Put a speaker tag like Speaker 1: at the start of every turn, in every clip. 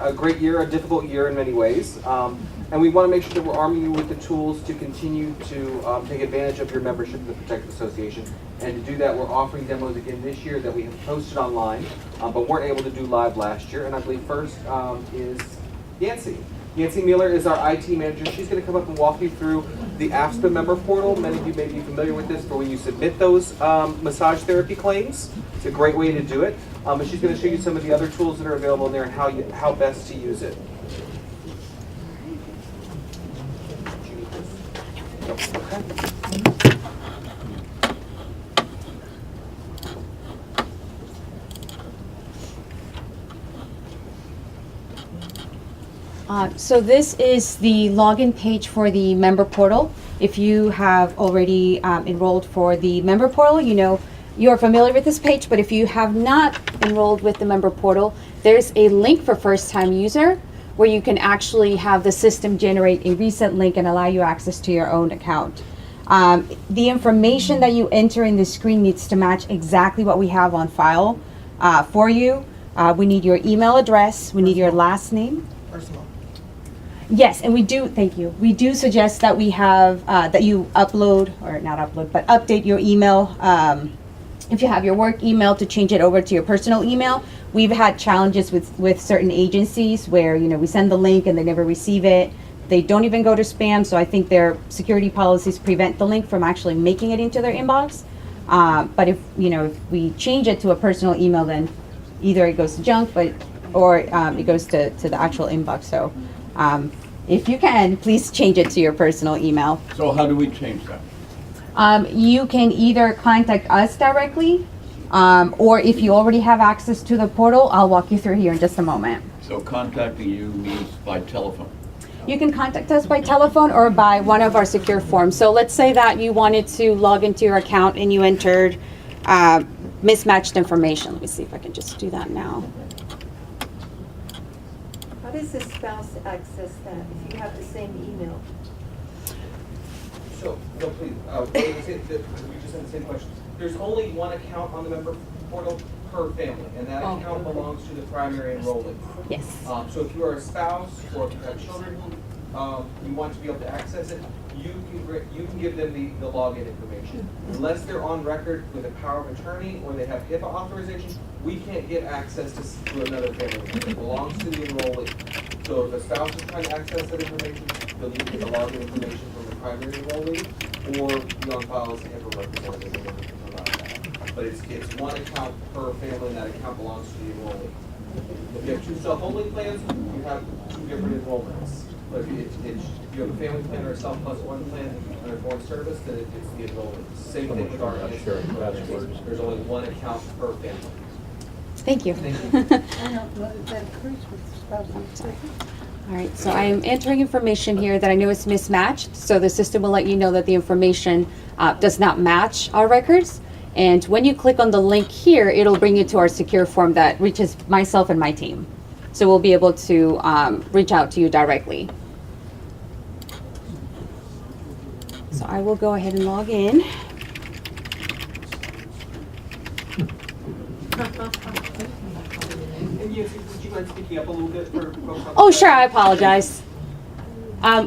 Speaker 1: a great year, a difficult year in many ways. And we want to make sure that we're arming you with the tools to continue to take advantage of your membership in the Protected Association. And to do that, we're offering demos again this year that we have posted online, but weren't able to do live last year. And I believe first is Yancy. Yancy Mueller is our IT manager. She's going to come up and walk you through the AFSPA member portal. Many of you may be familiar with this for when you submit those massage therapy claims. It's a great way to do it. But she's going to show you some of the other tools that are available in there and how best to use it.
Speaker 2: So this is the login page for the member portal. If you have already enrolled for the member portal, you know you're familiar with this page, but if you have not enrolled with the member portal, there's a link for first-time user where you can actually have the system generate a reset link and allow you access to your own account. The information that you enter in the screen needs to match exactly what we have on file for you. We need your email address, we need your last name.
Speaker 3: Personal.
Speaker 2: Yes, and we do, thank you. We do suggest that we have, that you upload, or not upload, but update your email. If you have your work email, to change it over to your personal email. We've had challenges with certain agencies where, you know, we send the link and they never receive it. They don't even go to spam, so I think their security policies prevent the link from actually making it into their inbox. But if, you know, if we change it to a personal email, then either it goes to junk, or it goes to the actual inbox. So if you can, please change it to your personal email.
Speaker 4: So how do we change that?
Speaker 2: You can either contact us directly, or if you already have access to the portal, I'll walk you through here in just a moment.
Speaker 4: So contacting you means by telephone?
Speaker 2: You can contact us by telephone or by one of our secure forms. So let's say that you wanted to log into your account and you entered mismatched information. Let me see if I can just do that now.
Speaker 5: How does the spouse access that if you have the same email?
Speaker 1: So, no, please, we just had the same question. There's only one account on the member portal per family, and that account belongs to the primary enrollee.
Speaker 2: Yes.
Speaker 1: So if you are a spouse or if you have children who you want to be able to access it, you can give them the login information. Unless they're on record with a power of attorney or they have HIPAA authorization, we can't give access to another family member. It belongs to the enrollee. So if a spouse is trying to access that information, they'll need to get the login information from the primary enrollee or be on file as a HIPAA representative in order to provide that. But it's one account per family, and that account belongs to the enrollee. If you have two self-only plans, you have two different enrollments. But if you have a family plan or a self-plus-one plan under foreign service, then it's the enrollment. Same thing with our programs. There's only one account per family.
Speaker 2: Thank you.
Speaker 1: Thank you.
Speaker 5: That occurs with spouses.
Speaker 2: All right, so I am entering information here that I know is mismatched. So the system will let you know that the information does not match our records. And when you click on the link here, it'll bring you to our secure form that reaches myself and my team. So we'll be able to reach out to you directly. So I will go ahead and log in.
Speaker 1: And Yancy, would you mind speaking up a little bit for folks on the
Speaker 2: Oh,
Speaker 1: side?
Speaker 2: sure, I apologize.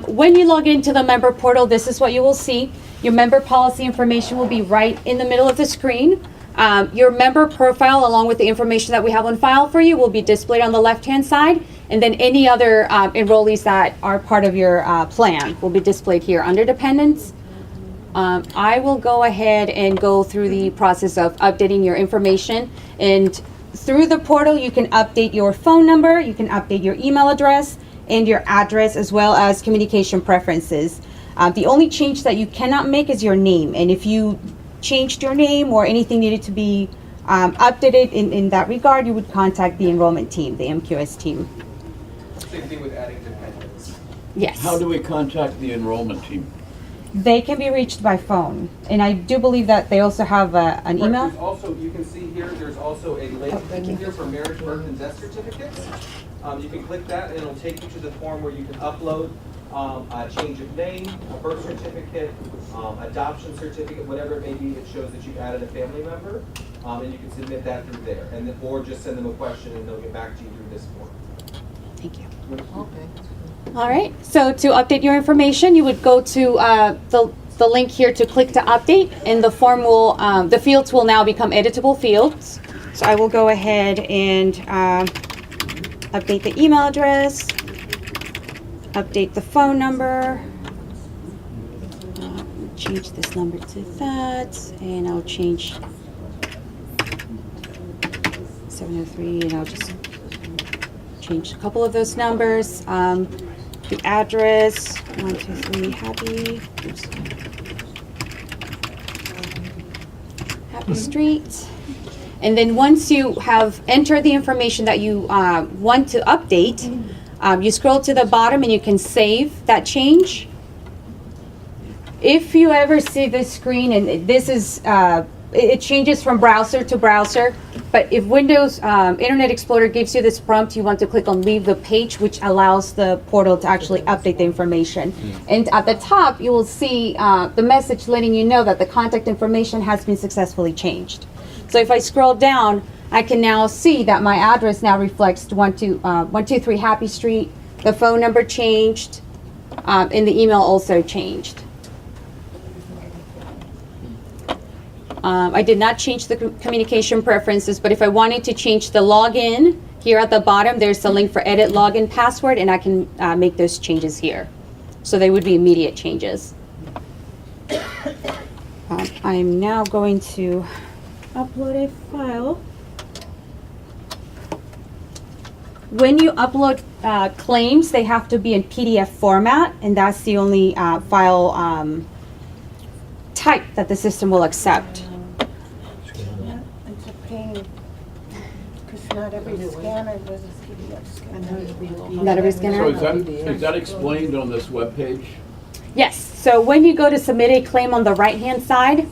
Speaker 2: When you log into the member portal, this is what you will see. Your member policy information will be right in the middle of the screen. Your member profile, along with the information that we have on file for you, will be displayed on the left-hand side. And then any other enrollees that are part of your plan will be displayed here under dependents. I will go ahead and go through the process of updating your information. And through the portal, you can update your phone number, you can update your email address and your address, as well as communication preferences. The only change that you cannot make is your name. And if you changed your name or anything needed to be updated in that regard, you would contact the enrollment team, the MQS team.
Speaker 1: Same thing with adding dependents.
Speaker 2: Yes.
Speaker 4: How do we contact the enrollment team?
Speaker 2: They can be reached by phone. And I do believe that they also have an email.
Speaker 1: There's also, you can see here, there's also a link here for marriage, birth, and death certificates. You can click that and it'll take you to the form where you can upload a change of name, a birth certificate, adoption certificate, whatever it may be that shows that you've added a family member, and you can submit that through there. And then, or just send them a question and they'll get back to you through this form.
Speaker 2: Thank you.
Speaker 3: Okay.
Speaker 2: All right, so to update your information, you would go to the link here to click to update, and the form will, the fields will now become editable fields. So I will go ahead and update the email address, update the phone number, change this number to that, and I'll change 703, and I'll just change a couple of those numbers. The address, 123 Happy Street. And then once you have entered the information that you want to update, you scroll to the bottom and you can save that change. If you ever see this screen, and this is, it changes from browser to browser, but if Windows Internet Explorer gives you this prompt, you want to click on Leave the Page, which allows the portal to actually update the information. And at the top, you will see the message letting you know that the contact information has been successfully changed. So if I scroll down, I can now see that my address now reflects 123 Happy Street, the phone number changed, and the email also changed. I did not change the communication preferences, but if I wanted to change the login, here at the bottom, there's a link for edit login password, and I can make those changes here. So they would be immediate changes. I'm now going to upload a file. When you upload claims, they have to be in PDF format, and that's the only file type that the system will accept.
Speaker 6: Yeah, it's a pain, because not every scanner does a PDF scanner.
Speaker 2: Not every scanner?
Speaker 4: So is that explained on this webpage?
Speaker 2: Yes, so when you go to submit a claim on the right-hand side,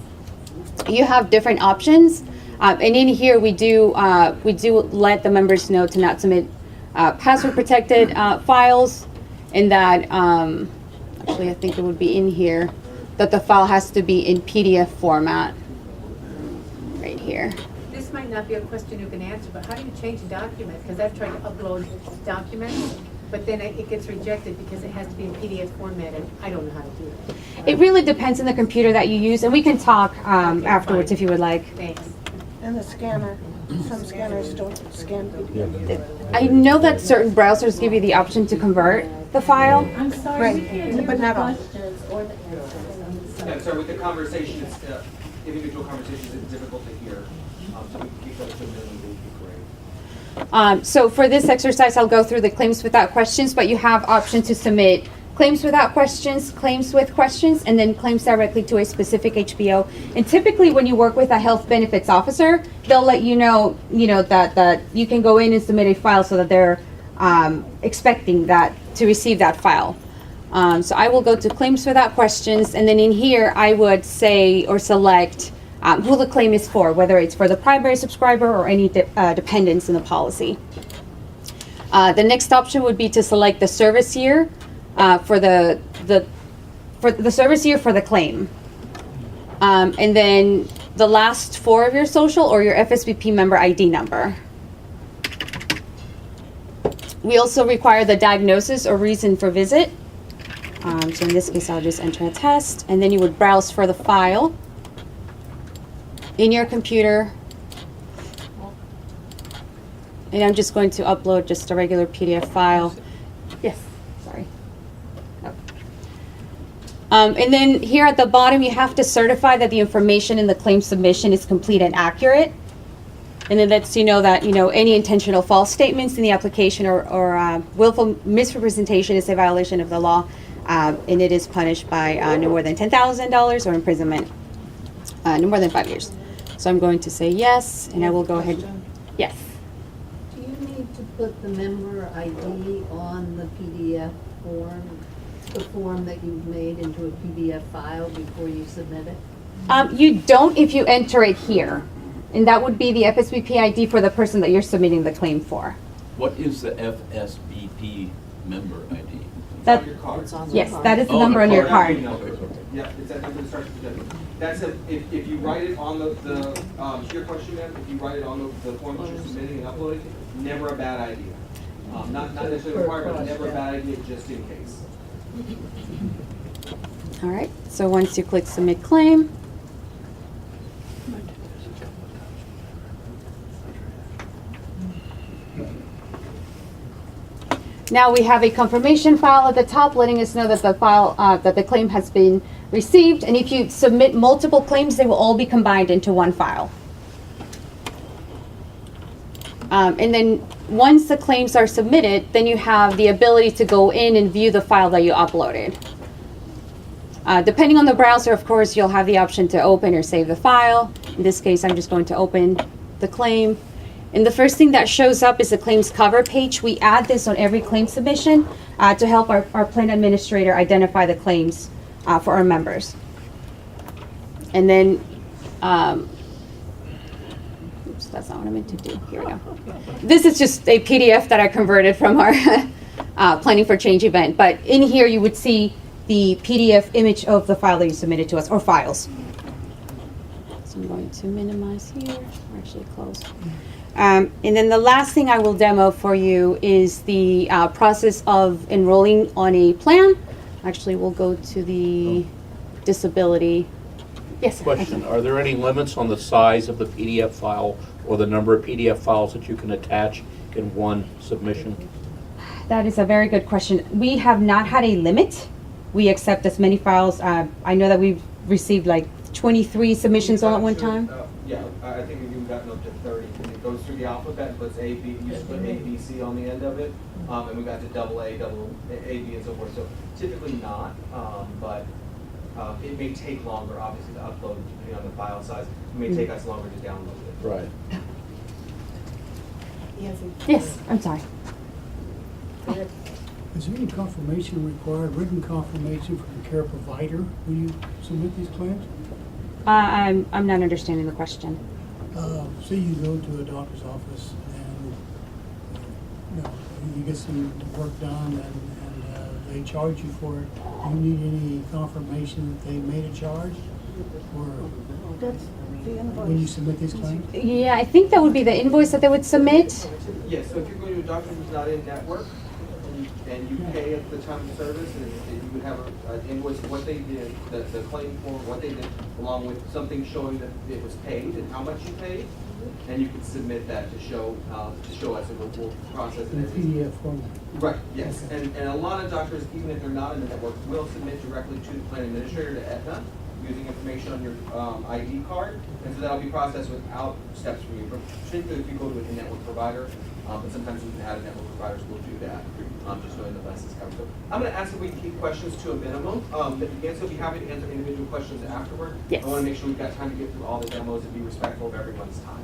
Speaker 2: you have different options. And in here, we do let the members know to not submit password-protected files, and that, actually, I think it would be in here, that the file has to be in PDF format, right here.
Speaker 5: This might not be a question you can answer, but how do you change a document? Because I've tried to upload documents, but then it gets rejected because it has to be in PDF format, and I don't know how to do it.
Speaker 2: It really depends on the computer that you use, and we can talk afterwards if you would like.
Speaker 5: Thanks.
Speaker 6: And the scanner, some scanners don't scan PDF.
Speaker 2: I know that certain browsers give you the option to convert the file.
Speaker 6: Right, but not all.
Speaker 1: And so with the conversation, it's, individual conversations, it's difficult to hear. So we can keep that to a minimum, that would be great.
Speaker 2: So for this exercise, I'll go through the claims without questions, but you have option to submit claims without questions, claims with questions, and then claims directly to a specific HBO. And typically, when you work with a health benefits officer, they'll let you know that you can go in and submit a file so that they're expecting that to receive that file. So I will go to claims without questions, and then in here, I would say or select who the claim is for, whether it's for the primary subscriber or any dependents in the policy. The next option would be to select the service year for the service year for the claim, and then the last four of your social or your FSBP member ID number. We also require the diagnosis or reason for visit. So in this case, I'll just enter a test, and then you would browse for the file in your computer. And I'm just going to upload just a regular PDF file. Yes, sorry. Oh. And then here at the bottom, you have to certify that the information in the claim submission is complete and accurate. And then lets you know that, any intentional false statements in the application or willful misrepresentation is a violation of the law. And it is punished by no more than $10,000 or imprisonment no more than 5 years. So I'm going to say yes, and I will go ahead. Yes.
Speaker 3: Do you need to put the member ID on the PDF form, the form that you've made into a PDF file before you submit it?
Speaker 2: You don't if you enter it here. And that would be the FSBP ID for the person that you're submitting the claim for.
Speaker 4: What is the FSBP member ID?
Speaker 2: That-
Speaker 1: On your card.
Speaker 2: Yes, that is the
Speaker 4: Oh,
Speaker 2: number on your card.
Speaker 1: Yeah, it's at the start of the That's if you write it on to your question, ma'am, if you write it on the form that you're submitting and uploading, never a bad idea. Not necessarily required, but never a bad idea, just in case.
Speaker 2: All right, so once you click submit claim, now we have a confirmation file at the top letting us know that the file, that the claim has been received. And if you submit multiple claims, they will all be combined into one file. And then once the claims are submitted, then you have the ability to go in and view the file that you uploaded. Depending on the browser, of course, you'll have the option to open or save the file. In this case, I'm just going to open the claim. And the first thing that shows up is the claims cover page. We add this on every claim submission to help our plan administrator identify the claims for our members. And then, oops, that's not what I meant to do. Here we go. This is just a PDF that I converted from our Planning for Change event. But in here, you would see the PDF image of the file that you submitted to us, or files. So I'm going to minimize here, or actually close. And then the last thing I will demo for you is the process of enrolling on a plan. Actually, we'll go to the disability. Yes.
Speaker 7: Question, are there any limits on the size of the PDF file or the number of PDF files that you can attach in one submission?
Speaker 2: That is a very good question. We have not had a limit. We accept as many files. I know that we've received like 23 submissions all at one time.
Speaker 1: Yeah, I think we've even gotten up to 30. And it goes through the alphabet and puts A, B, you just put A, B, C on the end of it. And we got to double A, B, and so forth. So typically not, but it may take longer, obviously, to upload depending on the file size. It may take us longer to download it.
Speaker 7: Right.
Speaker 2: Yes, I'm sorry.
Speaker 8: Is there any confirmation required, written confirmation from the care provider when you submit these claims?
Speaker 2: I'm not understanding the question.
Speaker 8: Say you go to a doctor's office and you get some work done and they charge you for it. Do you need any confirmation that they made a charge? Or
Speaker 6: That's the invoice.
Speaker 8: when you submit these claims?
Speaker 2: Yeah, I think that would be the invoice that they would submit.
Speaker 1: Yes, so if you're going to a doctor who's not in network, and you pay at the time of service, and you would have an invoice of what they did, the claim form, what they did, along with something showing that it was paid and how much you paid, and you can submit that to show us, and we'll process it.
Speaker 8: In
Speaker 1: as
Speaker 8: PDF format?
Speaker 1: Right, yes,
Speaker 8: Okay.
Speaker 1: and a lot of doctors, even if they're not in the network, will submit directly to the plan administrator, to Aetna, using information on your ID card, and so that'll be processed without steps from you, particularly if you go to a network provider, but sometimes even out-of-network providers will do that, just knowing the bus is covered. So I'm going to ask if we can keep questions to a minimum, but again, so be happy to answer individual questions afterward.
Speaker 2: Yes.
Speaker 1: I want to make sure we've got time to get through all the demos and be respectful of everyone's time.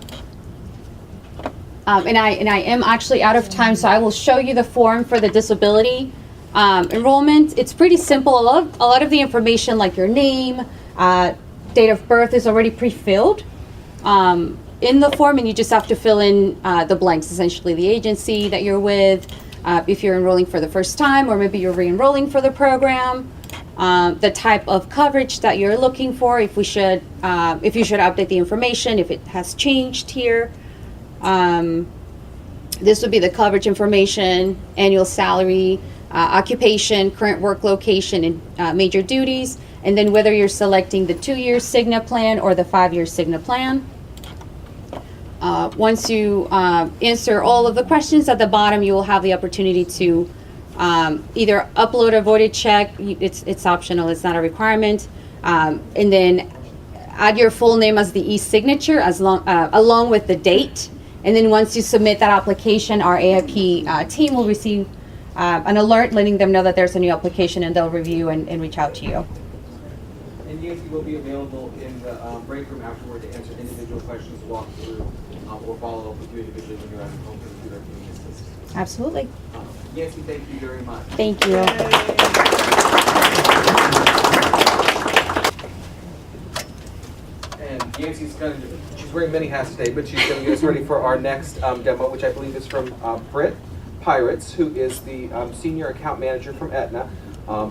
Speaker 2: And I am actually out of time, so I will show you the form for the disability enrollment. It's pretty simple. A lot of the information, like your name, date of birth, is already pre-filled in the form, and you just have to fill in the blanks, essentially the agency that you're with, if you're enrolling for the first time, or maybe you're re-enrolling for the program, the type of coverage that you're looking for, if you should update the information, if it has changed here. This would be the coverage information, annual salary, occupation, current work location, and major duties, and then whether you're selecting the 2-year Cigna plan or the 5-year Cigna plan. Once you answer all of the questions at the bottom, you will have the opportunity to either upload a voided check. It's optional, it's not a requirement, and then add your full name as the e-signature along with the date. And then once you submit that application, our AIP team will receive an alert letting them know that there's a new application, and they'll review and reach out to you.
Speaker 1: And Nancy will be available in the break room afterward to answer individual questions, walk through, or follow up with you individually when you're at home for the community assistance.
Speaker 2: Absolutely.
Speaker 1: Nancy, thank you very much.
Speaker 2: Thank you.
Speaker 1: And Nancy's she's wearing many hats today, but she's going to get us ready for our next demo, which I believe is from Britt Pirates, who is the Senior Account Manager from Aetna.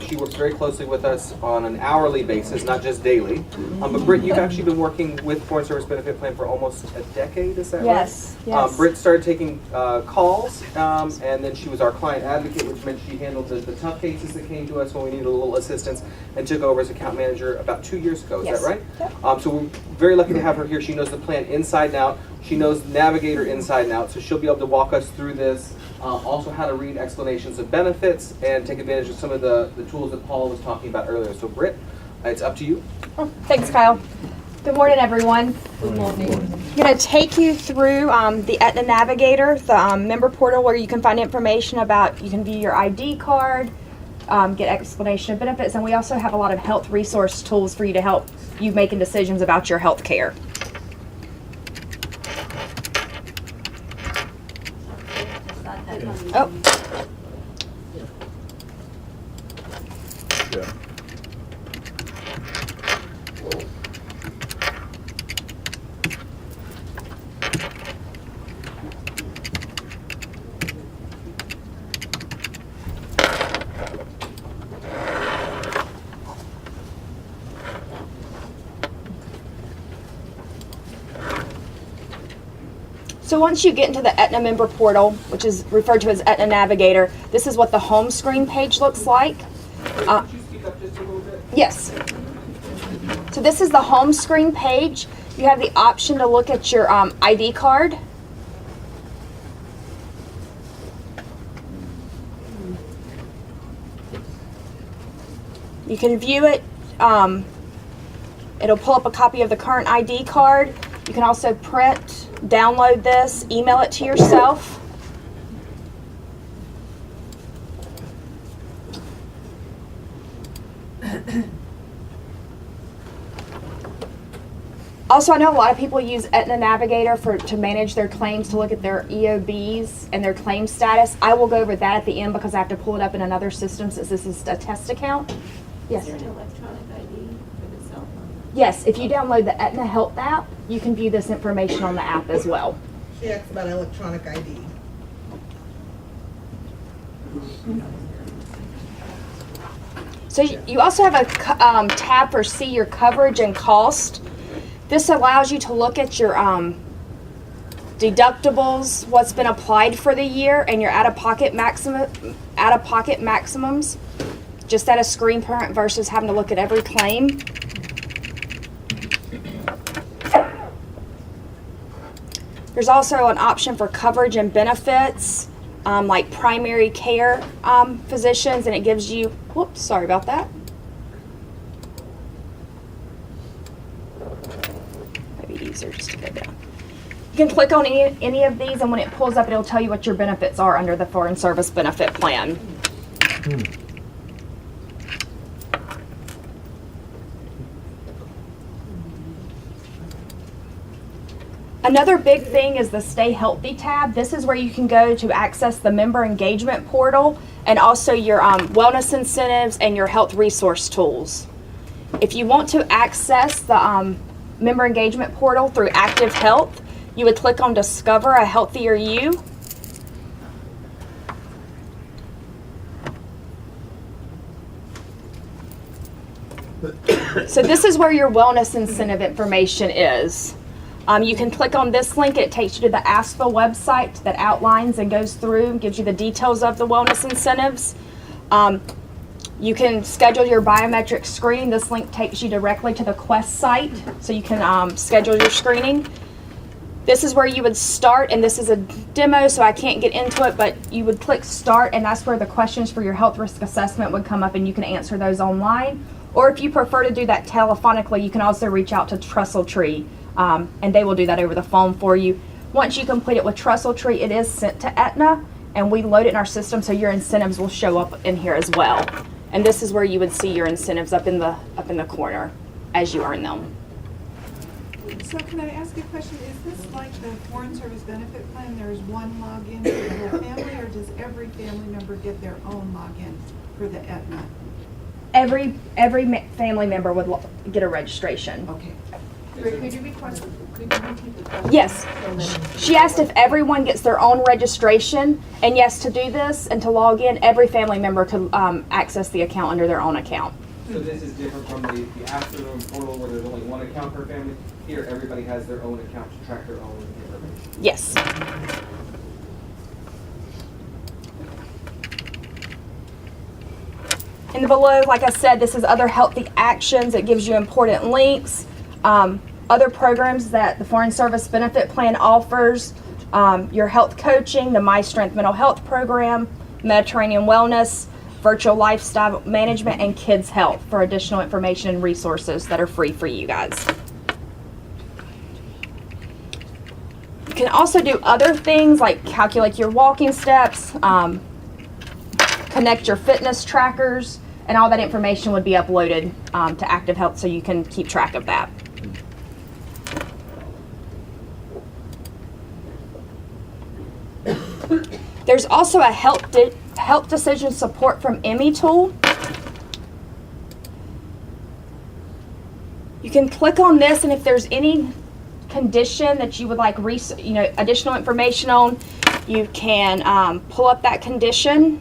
Speaker 1: She works very closely with us on an hourly basis, not just daily. But Britt, you've actually been working with Foreign Service Benefit Plan for almost a decade, is that right?
Speaker 9: Yes, yes.
Speaker 1: Britt started taking calls, and then she was our client advocate, which meant she handled the tough cases that came to us when we needed a little assistance, and took over as account manager about 2 years ago. Is
Speaker 9: Yes.
Speaker 1: that right?
Speaker 9: Yep.
Speaker 1: So we're very lucky to have her here. She knows the plan inside and out. She knows Navigator inside and out, so she'll be able to walk us through this. Also how to read explanations of benefits and take advantage of some of the tools that Paula was talking about earlier. So Britt, it's up to you.
Speaker 9: Oh, thanks, Kyle. Good morning, everyone.
Speaker 3: Good morning.
Speaker 9: I'm going to take you through the Aetna Navigator, the member portal where you can find information about, you can view your ID card, get explanation of benefits, and we also have a lot of health resource tools for you to help you making decisions about your health care. Oh.
Speaker 7: Yeah.
Speaker 9: So once you get into the Aetna member portal, which is referred to as Aetna Navigator, this is what the home screen page looks like.
Speaker 1: Could you speak up just a little bit?
Speaker 9: Yes. So this is the home screen page. You have the option to look at your ID card. You can view it. It'll pull up a copy of the current ID card. You can also print, download this, email it to yourself. Also, I know a lot of people use Aetna Navigator to manage their claims, to look at their EOBs and their claim status. I will go over that at the end because I have to pull it up in another system since this is a test account. Yes.
Speaker 6: Is there an electronic ID for the cell phone?
Speaker 9: Yes, if you download the Aetna Health app, you can view this information on the app as well.
Speaker 10: She asked about electronic ID.
Speaker 9: So you also have a tab for see your coverage and cost. This allows you to look at your deductibles, what's been applied for the year, and your out-of-pocket maximums. Just at a screen print versus having to look at every claim. There's also an option for coverage and benefits, like primary care physicians, and it gives you, whoops, sorry about that. Maybe easier just to go down. You can click on any of these, and when it pulls up, it'll tell you what your benefits are under the Foreign Service Benefit Plan. Another big thing is the Stay Healthy tab. This is where you can go to access the member engagement portal and also your wellness incentives and your health resource tools. If you want to access the member engagement portal through Active Health, you would click on Discover a Healthier You. So this is where your wellness incentive information is. You can click on this link. It takes you to the AFSPA website that outlines and goes through and gives you the details of the wellness incentives. You can schedule your biometric screening. This link takes you directly to the Quest site, so you can schedule your screening. This is where you would start, and this is a demo, so I can't get into it, but you would click Start, and that's where the questions for your health risk assessment would come up, and you can answer those online. Or if you prefer to do that telephonically, you can also reach out to TrustleTree, and they will do that over the phone for you. Once you complete it with TrustleTree, it is sent to Aetna, and we load it in our system, so your incentives will show up in here as well. And this is where you would see your incentives up in the corner as you earn them.
Speaker 11: So can I ask a question? Is this like the Foreign Service Benefit Plan? There's one login for the whole family, or does every family member get their own login for the Aetna?
Speaker 9: Every family member would get a registration.
Speaker 11: Okay.
Speaker 5: Could you repeat the question?
Speaker 9: Yes. She asked if everyone gets their own registration, and yes, to do this and to log in, every family member could access the account under their own account.
Speaker 1: So this is different from the AFSPA portal where there's only one account per family. Here, everybody has their own account to track their own information.
Speaker 9: Yes. And below, like I said, this is other healthy actions. It gives you important links. Other programs that the Foreign Service Benefit Plan offers, your health coaching, the My Strength Mental Health Program, Mediterranean Wellness, virtual lifestyle management, and kids health for additional information and resources that are free for you guys. You can also do other things like calculate your walking steps, connect your fitness trackers, and all that information would be uploaded to Active Health so you can keep track of that. There's also a health decision support from Emmy tool. You can click on this, and if there's any condition that you would like additional information on, you can pull up that condition.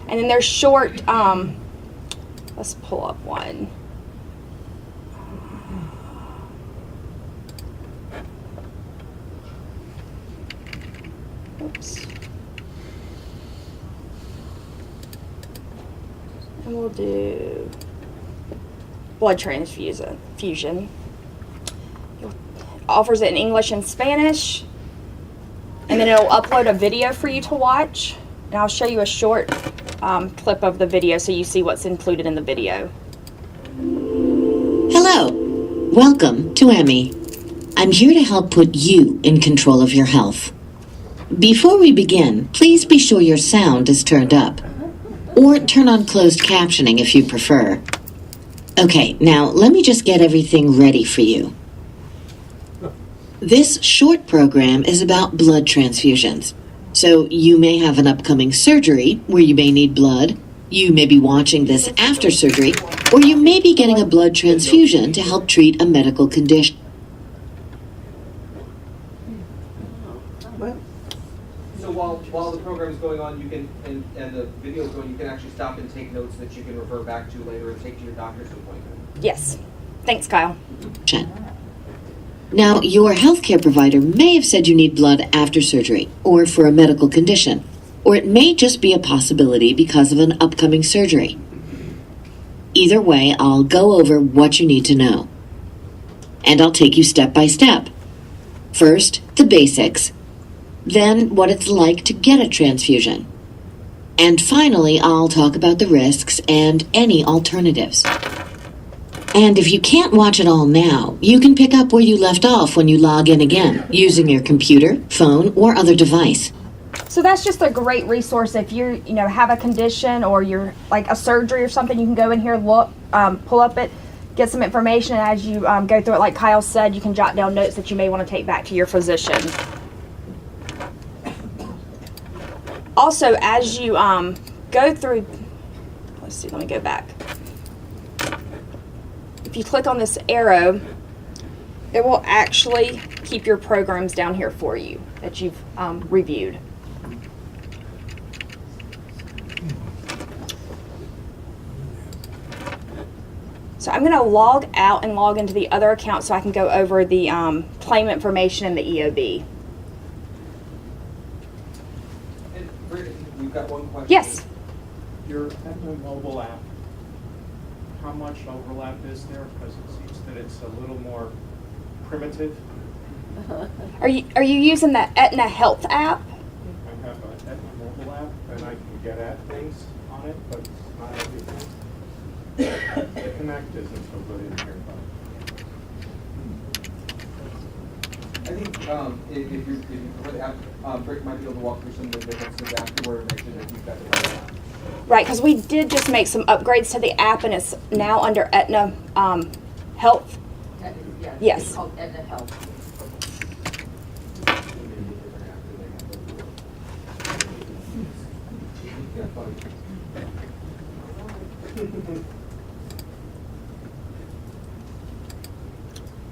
Speaker 9: And then there's short, let's pull up one. Oops. And we'll do blood transfusion. Offers it in English and Spanish. And then it'll upload a video for you to watch. And I'll show you a short clip of the video so you see what's included in the video.
Speaker 12: Hello. Welcome to Emmy. I'm here to help put you in control of your health. Before we begin, please be sure your sound is turned up. Or turn on closed captioning if you prefer. Okay, now let me just get everything ready for you. This short program is about blood transfusions. So you may have an upcoming surgery where you may need blood, you may be watching this after surgery, or you may be getting a blood transfusion to help treat a medical condition.
Speaker 1: So while the program is going on, you can, and the video is going, you can actually stop and take notes that you can refer back to later and take to your doctor's appointment.
Speaker 9: Yes. Thanks, Kyle.
Speaker 12: Now, your healthcare provider may have said you need blood after surgery or for a medical condition, or it may just be a possibility because of an upcoming surgery. Either way, I'll go over what you need to know. And I'll take you step by step. First, the basics. Then, what it's like to get a transfusion. And finally, I'll talk about the risks and any alternatives. And if you can't watch it all now, you can pick up where you left off when you log in again, using your computer, phone, or other device.
Speaker 9: So that's just a great resource if you have a condition or you're like a surgery or something. You can go in here, look, pull up it, get some information, and as you go through it, like Kyle said, you can jot down notes that you may want to take back to your physician. Also, as you go through, let's see, let me go back. If you click on this arrow, it will actually keep your programs down here for you that you've reviewed. So I'm going to log out and log into the other account so I can go over the claim information and the EOB.
Speaker 1: And Brittany, we've got one question.
Speaker 9: Yes.
Speaker 13: Your Aetna mobile app, how much overlap is there? Because it seems that it's a little more primitive.
Speaker 9: Are you using the Aetna Health app?
Speaker 13: I have an Aetna mobile app and I can get at things on it, but it's not everything. The Connect isn't so good in here, but.
Speaker 1: I think if you prefer the app, Britt might be able to walk through some of the differences afterward and make sure that you've got the right app.
Speaker 9: Right, because we did just make some upgrades to the app, and it's now under Aetna Health. Yes.
Speaker 3: It's called Aetna Health.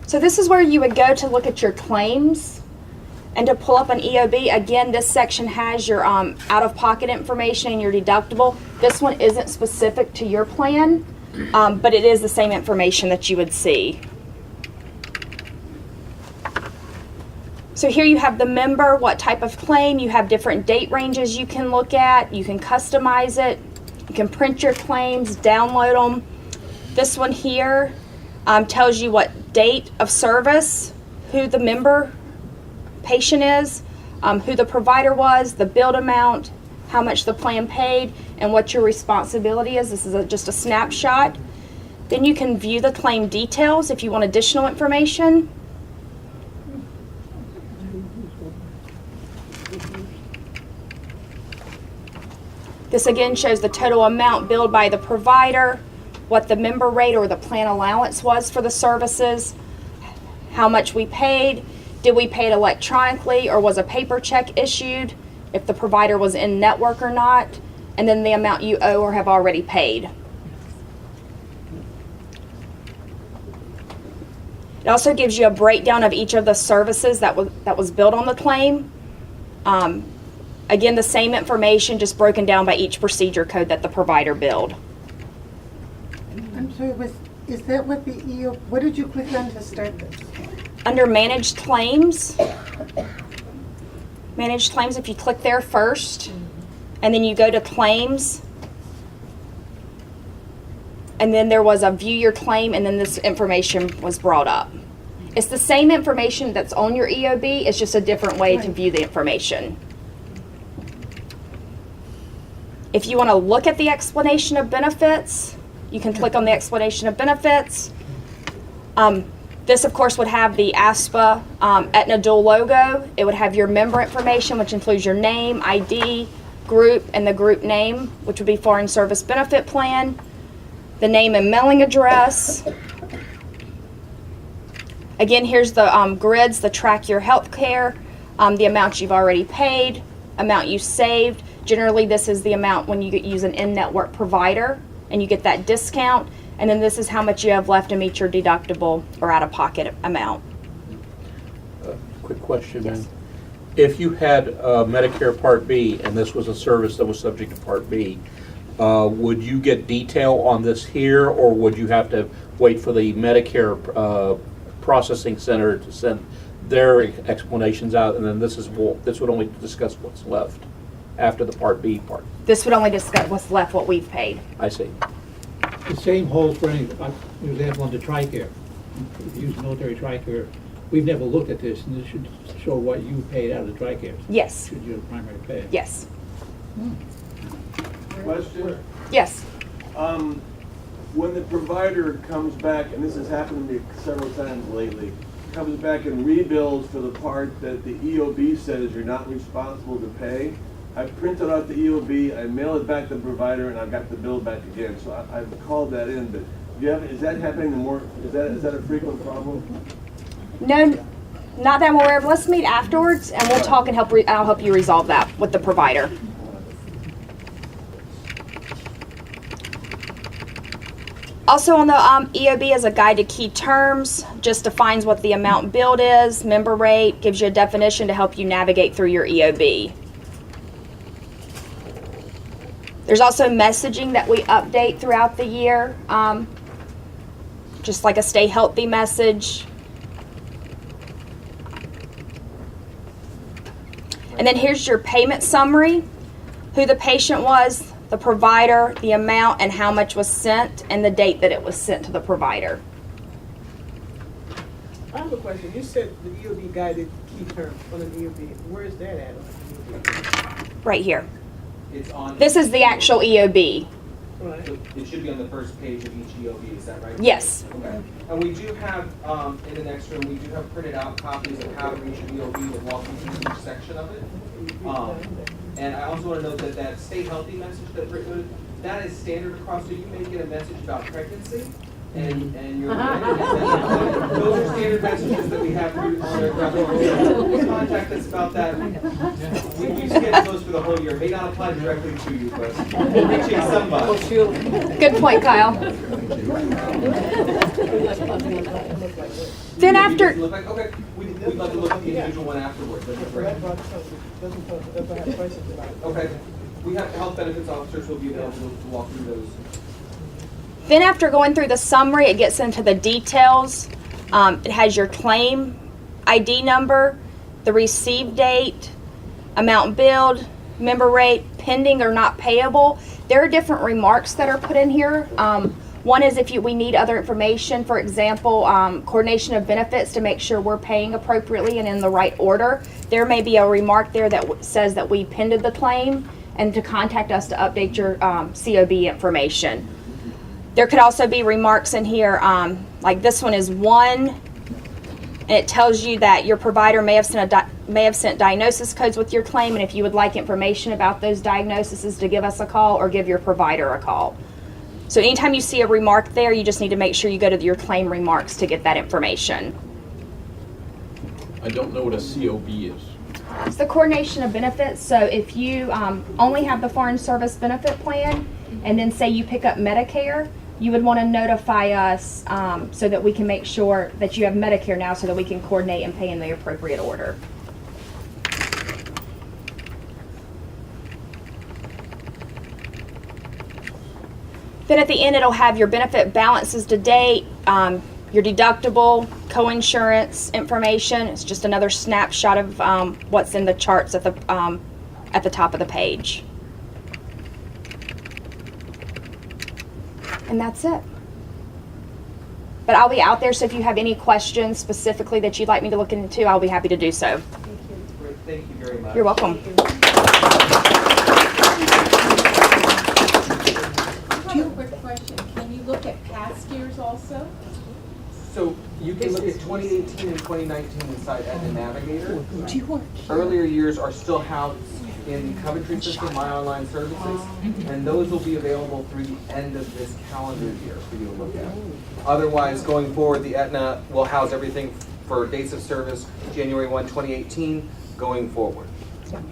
Speaker 9: So this is where you would go to look at your claims and to pull up an EOB. Again, this section has your out-of-pocket information and your deductible. This one isn't specific to your plan, but it is the same information that you would see. So here you have the member, what type of claim. You have different date ranges you can look at. You can customize it. You can print your claims, download them. This one here tells you what date of service, who the member patient is, who the provider was, the billed amount, how much the plan paid, and what your responsibility is. This is just a snapshot. Then you can view the claim details if you want additional information. This again shows the total amount billed by the provider, what the member rate or the plan allowance was for the services, how much we paid, did we pay it electronically or was a paper check issued, if the provider was in network or not, and then the amount you owe or have already paid. It also gives you a breakdown of each of the services that was billed on the claim. Again, the same information, just broken down by each procedure code that the provider billed.
Speaker 6: I'm sorry, is that what the EO, what did you click on to start this?
Speaker 9: Under Managed Claims, if you click there first, and then you go to Claims, and then there was a View Your Claim, and then this information was brought up. It's the same information that's on your EOB, it's just a different way to view the information. If you want to look at the explanation of benefits, you can click on the explanation of benefits. This, of course, would have the AFSPA Aetna dual logo. It would have your member information, which includes your name, ID, group, and the group name, which would be Foreign Service Benefit Plan, the name and mailing address. Again, here's the grids, the track your health care, the amount you've already paid, amount you saved. Generally, this is the amount when you use an in-network provider and you get that discount. And then this is how much you have left to meet your deductible or out-of-pocket amount.
Speaker 7: Quick question,
Speaker 9: Yes.
Speaker 7: man. If you had Medicare Part B and this was a service that was subject to Part B, would you get detail on this here, or would you have to wait for the Medicare processing center to send their explanations out, and then this would only discuss what's left after the Part B part?
Speaker 9: This would only discuss what's left, what we've paid.
Speaker 7: I see.
Speaker 14: The same holds for any, for example, on the TRICARE. If you use military TRICARE, we've never looked at this, and this should show what you paid out of the TRICARE.
Speaker 9: Yes.
Speaker 14: Should your primary pay.
Speaker 9: Yes.
Speaker 15: Question?
Speaker 9: Yes.
Speaker 15: When the provider comes back, and this has happened to me several times lately, comes back and rebills for the part that the EOB says you're not responsible to pay, I printed out the EOB, I mail it back to the provider, and I've got the bill back again. So I've called that in, but is that happening more? Is that a frequent problem?
Speaker 9: No, not that I'm aware of. Let's meet afterwards, and we'll talk and I'll help you resolve that with the provider. Also on the EOB is a guide to key terms, just defines what the amount billed is, member rate, gives you a definition to help you navigate through your EOB. There's also messaging that we update throughout the year, just like a stay healthy message. And then here's your payment summary, who the patient was, the provider, the amount, and how much was sent, and the date that it was sent to the provider.
Speaker 10: I have a question. You said the EOB guided key terms on an EOB. Where is that at on the EOB?
Speaker 9: Right here.
Speaker 1: It's on.
Speaker 9: This is the actual EOB.
Speaker 10: Right.
Speaker 1: It should be on the first page of each EOB, is that right?
Speaker 9: Yes.
Speaker 1: Okay. And we do have, in the next room, we do have printed out copies of how to reach an EOB that walk you through each section of it. And I also want to note that that stay healthy message that Britt noted, that is standard across, so you may get a message about pregnancy, and you're those are standard messages that we have through on our website. Contact us about that. We schedule those for the whole year. May not apply directly to you, but we're reaching somebody.
Speaker 9: Good point, Kyle. Then after,
Speaker 1: Look like, okay, we'd love to look at the individual one afterwards. That's great.
Speaker 10: Doesn't have prices about it.
Speaker 1: Okay. We have health benefits officers who will be available to walk through those.
Speaker 9: then after going through the summary, it gets into the details. It has your claim ID number, the receive date, amount billed, member rate, pending or not payable. There are different remarks that are put in here. One is if we need other information, for example, coordination of benefits to make sure we're paying appropriately and in the right order. There may be a remark there that says that we pended the claim and to contact us to update your COB information. There could also be remarks in here, like this one is 1, and it tells you that your provider may have sent diagnosis codes with your claim, and if you would like information about those diagnoses, to give us a call or give your provider a call. So anytime you see a remark there, you just need to make sure you go to your claim remarks to get that information.
Speaker 4: I don't know what a COB is.
Speaker 9: It's the coordination of benefits. So if you only have the Foreign Service Benefit Plan, and then say you pick up Medicare, you would want to notify us so that we can make sure that you have Medicare now so that we can coordinate and pay in the appropriate order. Then at the end, it'll have your benefit balances to date, your deductible, co-insurance information. It's just another snapshot of what's in the charts at the top of the page. And that's it. But I'll be out there, so if you have any questions specifically that you'd like me to look into, I'll be happy to do so.
Speaker 1: Great, thank you very much.
Speaker 9: You're welcome.
Speaker 16: I have a quick question. Can you look at past years also?
Speaker 1: So you can look at 2018 and 2019 inside Aetna Navigator. Earlier years are still housed in the Coventry system, My Online Services, and those will be available through the end of this calendar year for you to look at. Otherwise, going forward, the Aetna will house everything for dates of service January 1, 2018, going forward.
Speaker 5: So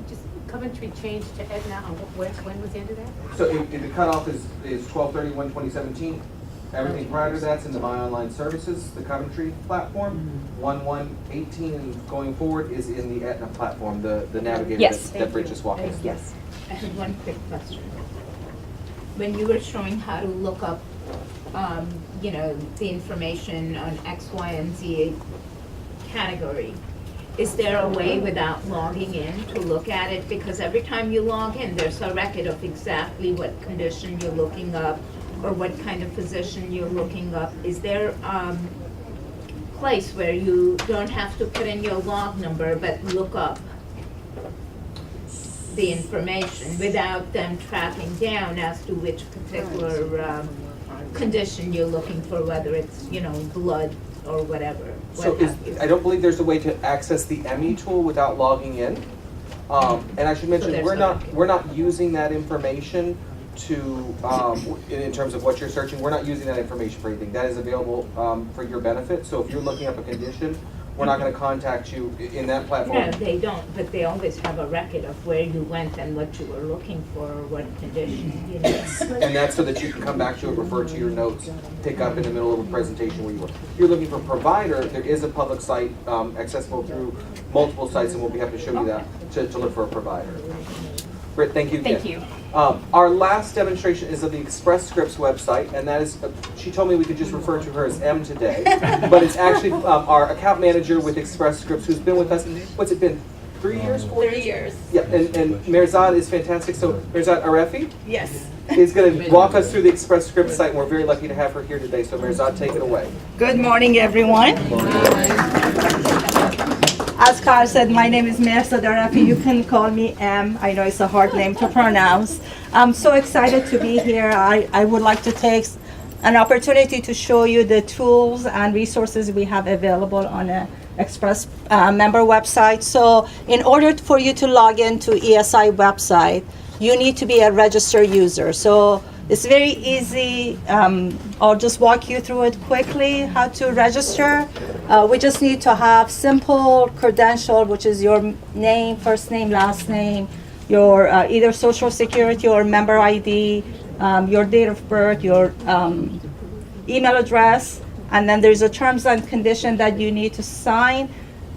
Speaker 5: just Coventry changed to Aetna on when was the end of that?
Speaker 1: So the cutoff is 12/31/2017. Everything prior to that's in the My Online Services, the Coventry platform. 1/1/18 and going forward is in the Aetna platform, the Navigator
Speaker 9: Yes.
Speaker 1: that Rich is walking us through.
Speaker 9: Yes.
Speaker 16: I have one quick question. When you were showing how to look up, the information on X, Y, and Z category, is there a way without logging in to look at it? Because every time you log in, there's a record of exactly what condition you're looking up or what kind of physician you're looking up. Is there a place where you don't have to put in your log number but look up the information without them tracking down as to which particular condition you're looking for, whether it's, blood or whatever?
Speaker 1: So I don't believe there's a way to access the ME tool without logging in. And I should mention,
Speaker 16: there's
Speaker 1: we're
Speaker 16: no
Speaker 1: not using that information to, in terms of what you're searching, we're not using that information for anything. That is available for your benefit. So if you're looking up a condition, we're not going to contact you in that platform.
Speaker 16: No, they don't, but they always have a record of where you went and what you were looking for, or what condition,
Speaker 1: And that's so that you can come back to it, refer to your notes, pick up in the middle of a presentation where you were. If you're looking for a provider, there is a public site accessible through multiple sites, and we'll be happy to show you that to look for a provider. Britt, thank you again.
Speaker 9: Thank you.
Speaker 1: Our last demonstration is of the Express Scripts website, and that is, she told me we could just refer to her as M today, but it's actually our account manager with Express Scripts who's been with us, what's it been, 3 years, 4 years?
Speaker 16: 3 years.
Speaker 1: Yeah, and Merzad is fantastic. So Merzad Arefi
Speaker 16: Yes.
Speaker 1: is going to walk us through the Express Scripts site, and we're very lucky to have her here today. So Merzad, take it away.
Speaker 17: Good morning, everyone. As Carl said, my name is Mirza Darafi. You can call me M. I know it's a hard name to pronounce. I'm so excited to be here. I would like to take an opportunity to show you the tools and resources we have available on a Express member website. So in order for you to log into ESI website, you need to be a registered user. So It's very easy. I'll just walk you through it quickly, how to register. We just need to have simple credential, which is your name, first name, last name, your either social security or member ID, your date of birth, your email address, and then there's a terms and condition that you need to sign,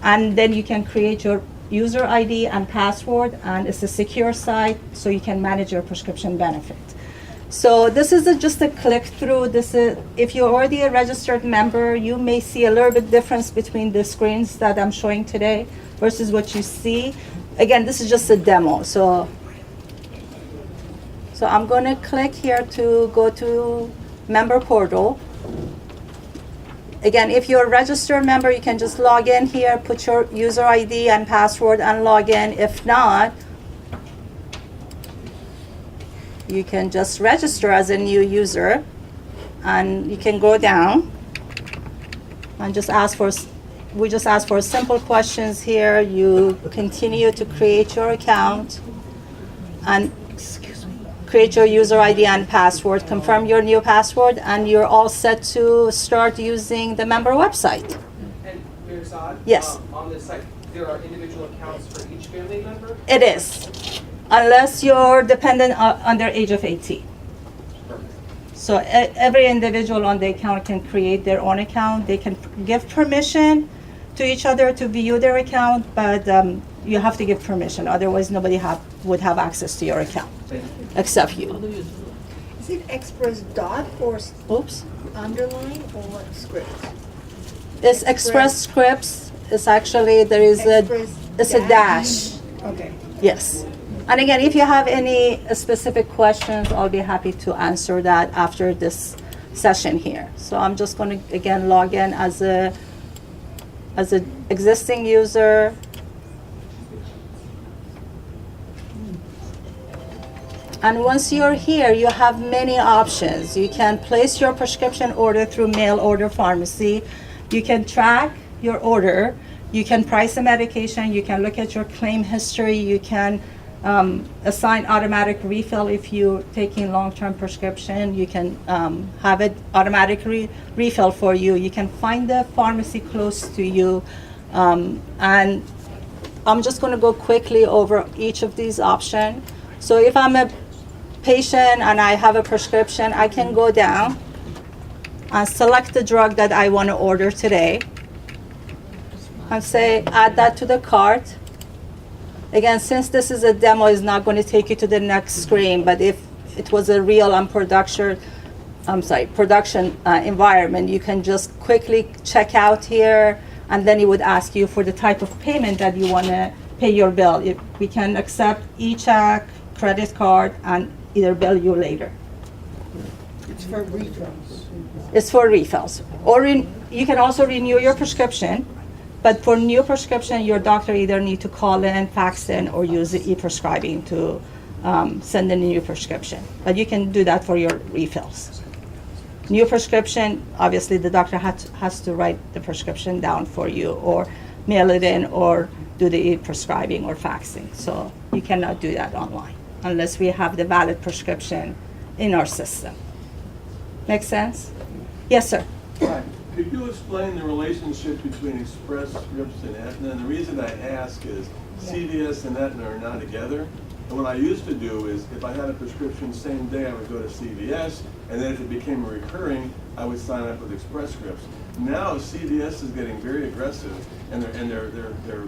Speaker 17: and then you can create your user ID and password, and it's a secure site so you can manage your prescription benefit. So this is just a click through. This is, if you're already a registered member, you may see a little bit difference between the screens that I'm showing today versus what you see. Again, this is just a demo. So I'm going to click here to go to member portal. Again, if you're a registered member, you can just log in here, put your user ID and password and log in. If not, you can just register as a new user, and you can go down and just ask for, we just ask for simple questions here. You continue to create your account and create your user ID and password, confirm your new password, and you're all set to start using the member website.
Speaker 1: And Mirsad?
Speaker 17: Yes.
Speaker 1: On this site, there are individual accounts for each family member?
Speaker 17: It is, unless you're dependent under age of 18. So every individual on the account can create their own account. They can give permission to each other to view their account, but you have to give permission. Otherwise, nobody would have access to your account, except you.
Speaker 6: Is it express dot or
Speaker 17: Oops.
Speaker 6: underline or script?
Speaker 17: It's Express Scripts. It's actually, there is it's a dash.
Speaker 6: Okay.
Speaker 17: Yes. And again, if you have any specific questions, I'll be happy to answer that after this session here. So I'm just going to, again, log in as an existing user. And once you're here, you have many options. You can place your prescription order through mail order pharmacy. You can track your order. You can price a medication. You can look at your claim history. You can assign automatic refill if you're taking long-term prescription. You can have it automatically refill for you. You can find the pharmacy close to you. And I'm just going to go quickly over each of these options. So if I'm a patient and I have a prescription, I can go down and select the drug that I want to order today and say add that to the cart. Again, since this is a demo, it's not going to take you to the next screen, but if it was a real production environment, you can just quickly check out here, and then it would ask you for the type of payment that you want to pay your bill. We can accept e-check, credit card, and either bill you later.
Speaker 6: It's for refills.
Speaker 17: It's for refills. Or you can also renew your prescription, but for new prescription, your doctor either need to call in, fax in, or use the e-prescribing to send in a new prescription. But you can do that for your refills. New prescription, obviously the doctor has to write the prescription down for you, or mail it in, or do the e-prescribing or faxing. So you cannot do that online unless we have the valid prescription in our system. Make sense? Yes, sir.
Speaker 15: Hi. Could you explain the relationship between Express Scripts and Aetna? And the reason I ask is CVS and Aetna are now together. And what I used to do is if I had a prescription same day, I would go to CVS, and then if it became a recurring, I would sign up with Express Scripts. Now CVS is getting very aggressive, and they're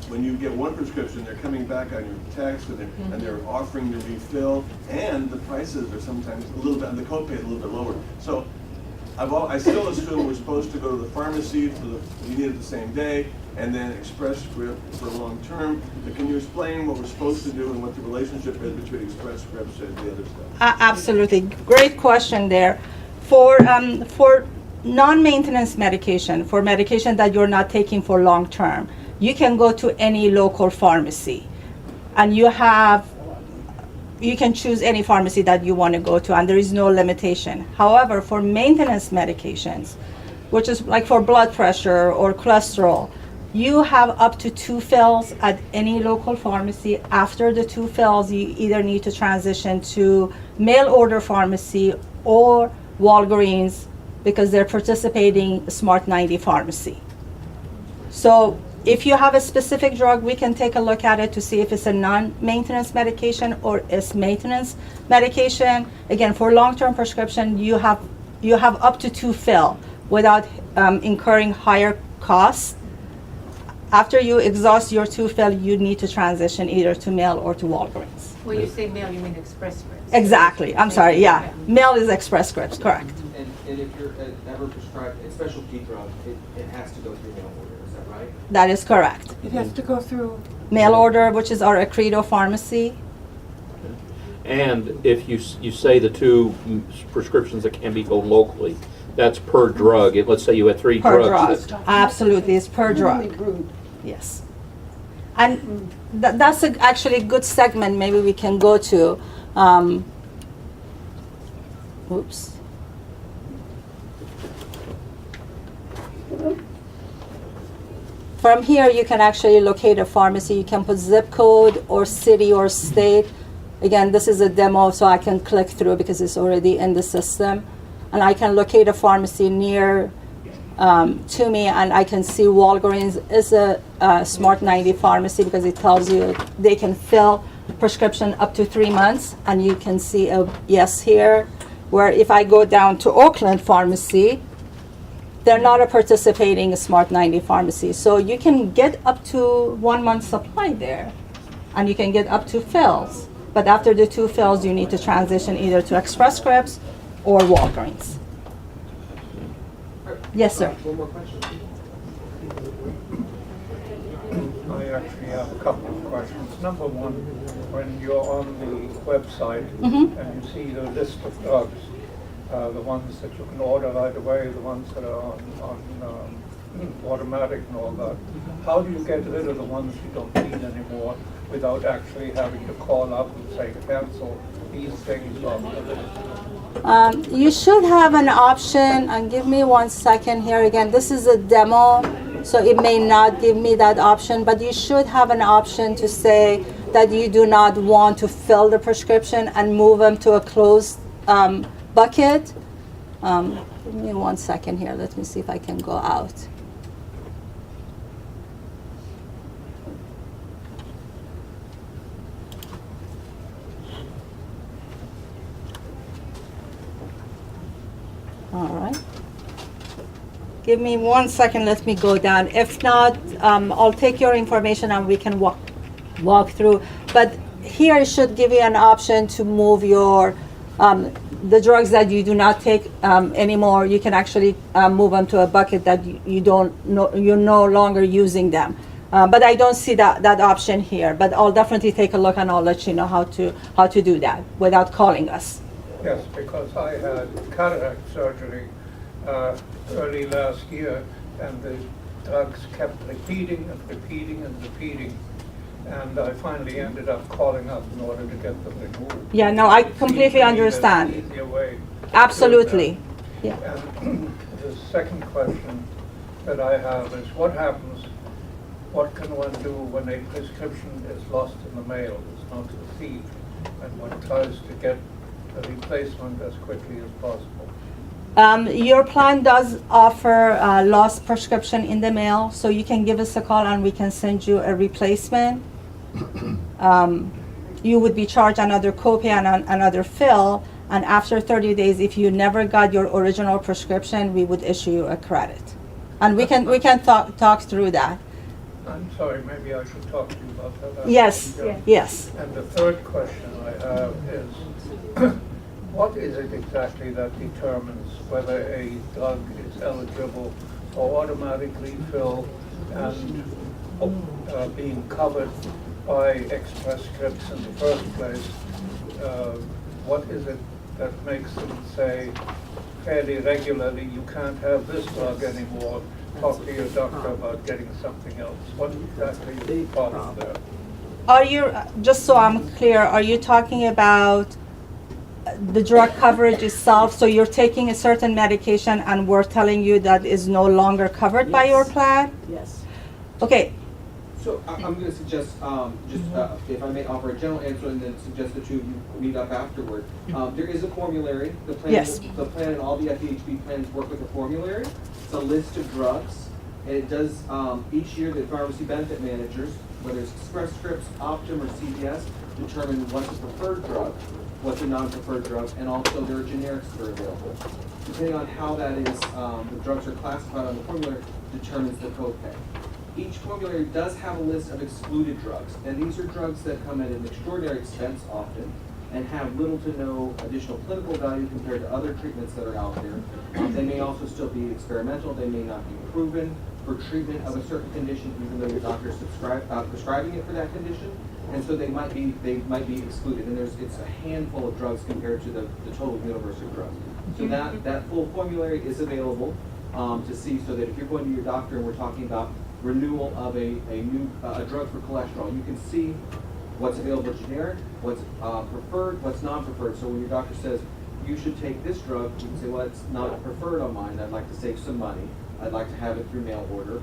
Speaker 15: when you get one prescription, they're coming back on your text, and they're offering to refill, and the prices are sometimes a little bit, the copay is a little bit lower. So I still assume we're supposed to go to the pharmacy we need it the same day, and then Express Script for long term. But can you explain what we're supposed to do and what the relationship is between Express Scripts and the other stuff?
Speaker 17: Absolutely, great question there. For non-maintenance medication, for medication that you're not taking for long term, you can go to any local pharmacy, and you can choose any pharmacy that you want to go to, and there is no limitation. However, for maintenance medications, which is like for blood pressure or cholesterol, you have up to 2 fills at any local pharmacy. After the 2 fills, you either need to transition to mail order pharmacy or Walgreens because they're participating Smart 90 pharmacy. So if you have a specific drug, we can take a look at it to see if it's a non-maintenance medication or it's maintenance medication. Again, for long-term prescription, you have up to 2 fill without incurring higher costs. After you exhaust your 2 fill, you need to transition either to mail or to Walgreens.
Speaker 5: When you say mail, you mean Express Scripts?
Speaker 17: Exactly. I'm sorry. Yeah, mail is Express Scripts. Correct.
Speaker 1: And if you're ever prescribed a specialty drug, it has to go through mail order, is that right?
Speaker 17: That is correct.
Speaker 6: It has to go through.
Speaker 17: Mail order, which is our Accredo pharmacy.
Speaker 7: And if you say the 2 prescriptions that can be filled locally, that's per drug. Let's say you had 3
Speaker 17: Per
Speaker 7: drugs.
Speaker 17: drug. Absolutely, it's per drug. Yes. And that's actually a good segment maybe we can go to. Oops. From here, you can actually locate a pharmacy. You can put zip code or city or state. Again, this is a demo, so I can click through because it's already in the system. And I can locate a pharmacy near to me, and I can see Walgreens is a Smart 90 pharmacy because it tells you they can fill prescription up to 3 months, and you can see a yes here. Where if I go down to Oakland Pharmacy, they're not a participating Smart 90 pharmacy. So you can get up to 1 month supply there, and you can get up to fills. But after the 2 fills, you need to transition either to Express Scripts or Walgreens. Yes, sir.
Speaker 1: One more question.
Speaker 18: I actually have a couple of questions. Number one, when you're on the website and you see the list of drugs, the ones that you can order right away, the ones that are on automatic and all that, how do you get rid of the ones you don't need anymore without actually having to call up and say cancel these things off the list?
Speaker 17: You should have an option, and give me 1 second here. Again, this is a demo, so it may not give me that option, but you should have an option to say that you do not want to fill the prescription and move them to a closed bucket. Give me 1 second here. Let me see if I can go out. All right. Give me 1 second, let me go down. If not, I'll take your information and we can walk through. But here it should give you an option to move your, the drugs that you do not take anymore. You can actually move them to a bucket that you're no longer using them. But I don't see that option here. But I'll definitely take a look and I'll let you know how to do that without calling us.
Speaker 18: Yes, because I had cataract surgery early last year, and the drugs kept repeating and repeating and repeating, and I finally ended up calling up in order to get them removed.
Speaker 17: Yeah, no, I completely understand.
Speaker 18: Easier way.
Speaker 17: Absolutely. Yeah.
Speaker 18: And the second question that I have is, what can one do when a prescription is lost in the mail, is not received, and one tries to get a replacement as quickly as possible?
Speaker 17: Your plan does offer lost prescription in the mail, so you can give us a call and we can send you a replacement. You would be charged another copay and another fill, and after 30 days, if you never got your original prescription, we would issue you a credit. And we can talk through that.
Speaker 18: I'm sorry, maybe I should talk to you about that.
Speaker 17: Yes, yes.
Speaker 18: And the third question I have is, what is it exactly that determines whether a drug is eligible for automatic refill and being covered by Express Scripts in the first place? What is it that makes them say fairly regularly, you can't have this drug anymore, talk to your doctor about getting something else? What exactly is the problem there?
Speaker 17: Are you, just so I'm clear, are you talking about the drug coverage itself? So you're taking a certain medication and we're telling you that is no longer covered by your plan?
Speaker 10: Yes.
Speaker 17: Okay.
Speaker 1: So I'm going to suggest, if I may offer a general answer and then suggest the two of you meet up afterward. There is a formulary. The plan,
Speaker 17: Yes.
Speaker 1: the plan and all the FEHB plans work with a formulary. It's a list of drugs. And it does, each year, the pharmacy benefit managers, whether it's Express Scripts, Optum, or CVS, determine what's a preferred drug, what's a non-preferred drug, and also there are generics that are available. Depending on how that is, the drugs are classified on the formulary determines the copay. Each formulary does have a list of excluded drugs, and these are drugs that come at an extraordinary expense often and have little to no additional clinical value compared to other treatments that are out there. They may also still be experimental, they may not be proven for treatment of a certain condition, even though your doctor is prescribing it for that condition, and so they might be excluded. And it's a handful of drugs compared to the total universe of drugs. So that full formulary is available to see, so that if you're going to your doctor and we're talking about renewal of a new drug for cholesterol, you can see what's available generic, what's preferred, what's non-preferred. So when your doctor says you should take this drug, you can say, well, it's not preferred on mine. I'd like to save some money. I'd like to have it through mail order.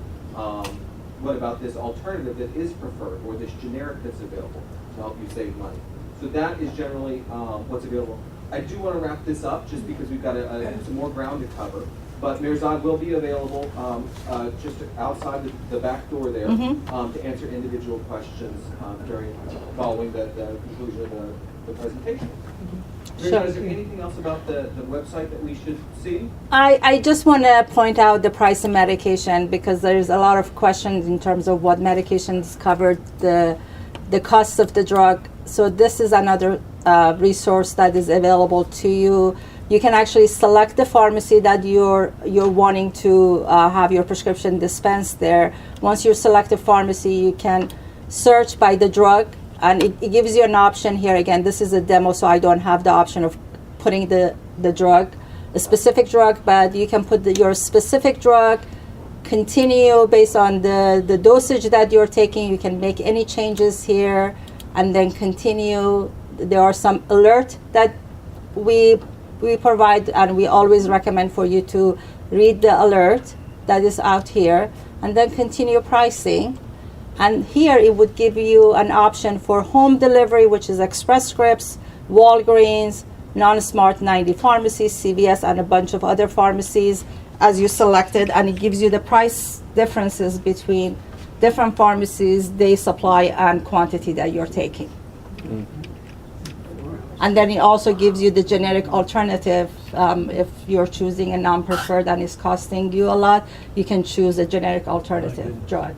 Speaker 1: What about this alternative that is preferred, or this generic that's available to help you save money? So that is generally what's available. I do want to wrap this up just because we've got some more ground to cover. But Mirzad will be available just outside the back door there to answer individual questions following the conclusion of the presentation. Mirzad, is there anything else about the website that we should see?
Speaker 17: I just want to point out the price of medication, because there's a lot of questions in terms of what medications covered, the cost of the drug. So this is another resource that is available to you. You can actually select the pharmacy that you're wanting to have your prescription dispensed there. Once you select a pharmacy, you can search by the drug, and it gives you an option here. Again, this is a demo, so I don't have the option of putting the drug, a specific drug, but you can put your specific drug, continue based on the dosage that you're taking. You can make any changes here, and then continue. There are some alerts that we provide, and we always recommend for you to read the alert that is out here, and then continue pricing. And here it would give you an option for home delivery, which is Express Scripts, Walgreens, non-smart 90 pharmacies, CVS, and a bunch of other pharmacies as you selected, and it gives you the price differences between different pharmacies, day supply, and quantity that you're taking. And then it also gives you the generic alternative. If you're choosing a non-preferred and it's costing you a lot, you can choose a generic alternative drug.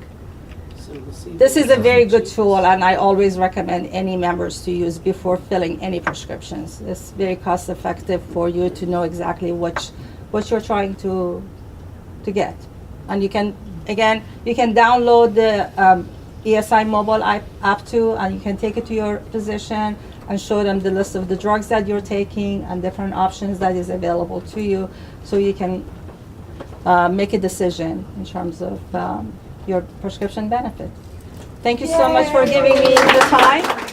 Speaker 17: This is a very good tool, and I always recommend any members to use before filling any prescriptions. It's very cost effective for you to know exactly what you're trying to get. And you can, again, you can download the ESI mobile app too, and you can take it to your physician and show them the list of the drugs that you're taking and different options that is available to you, so you can make a decision in terms of your prescription benefit. Thank you so much for giving me the time.